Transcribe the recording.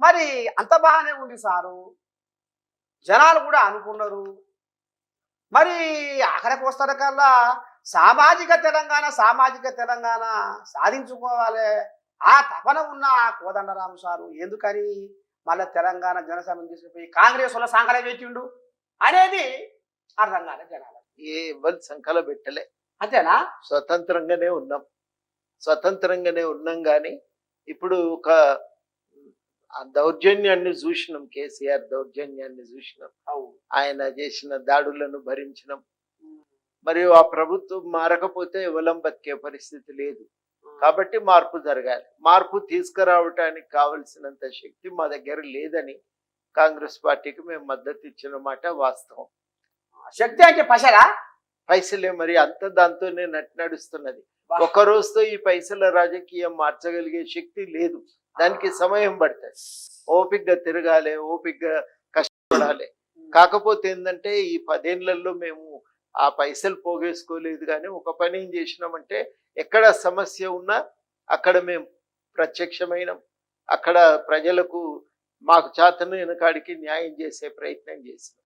మరి అంత బాగానే ఉంది సారు. జనాలు కూడా అనుకున్నారు. మరి ఆఖరికి వస్తారకల్లా సామాజిక తెలంగాణ సాధించుకోవాలి. ఆ తపన ఉన్న కోదండరాం సారు ఎందుకని మళ్ళా తెలంగాణ జనసభను తీసుకుపోయి కాంగ్రెస్ వాళ్ళ సంకల పెట్టిండు అనేది అర్థం కాలేదు జనాలు. ఏ ఇవ్వని సంకల పెట్టలే. అంతేనా? స్వతంత్రంగానే ఉన్నాం కానీ ఇప్పుడు ఒక ఆ దౌర్జన్యాన్ని చూసినాం. కేసీఆర్ దౌర్జన్యాన్ని చూసినాం. అవును. ఆయన చేసిన దాడులను భరించినాం. మరియు ఆ ప్రభుత్వం మారకపోతే ఎవలం బతికే పరిస్థితి లేదు. కాబట్టి మార్పు జరగాలి. మార్పు తీసుకురావటానికి కావలసినంత శక్తి మా దగ్గర లేదని కాంగ్రెస్ పార్టీకి మేము మద్దతు ఇచ్చిన మాట వాస్తవం. శక్తి అంటే పైసలా? పైసలే మరి, అంత దాంతోనే నడుస్తున్నది. ఒక రోజుతో ఈ పైసల రాజకీయం మార్చగలిగే శక్తి లేదు. దానికి సమయం పడుతుంది. ఓపికగా తిరగాలి, ఓపికగా కష్టపడాలి. కాకపోతే ఏంటంటే ఈ 10 ఏళ్లలో మేము ఆ పైసలు పోగేసుకోలేదు. కానీ ఒక పని ఏం చేసినామంటే ఎక్కడ సమస్య ఉన్నా అక్కడ మేము ప్రత్యక్షమైన అక్కడ ప్రజలకు మాకు చేతనైన కాడికి న్యాయం చేసే ప్రయత్నం చేసినాం.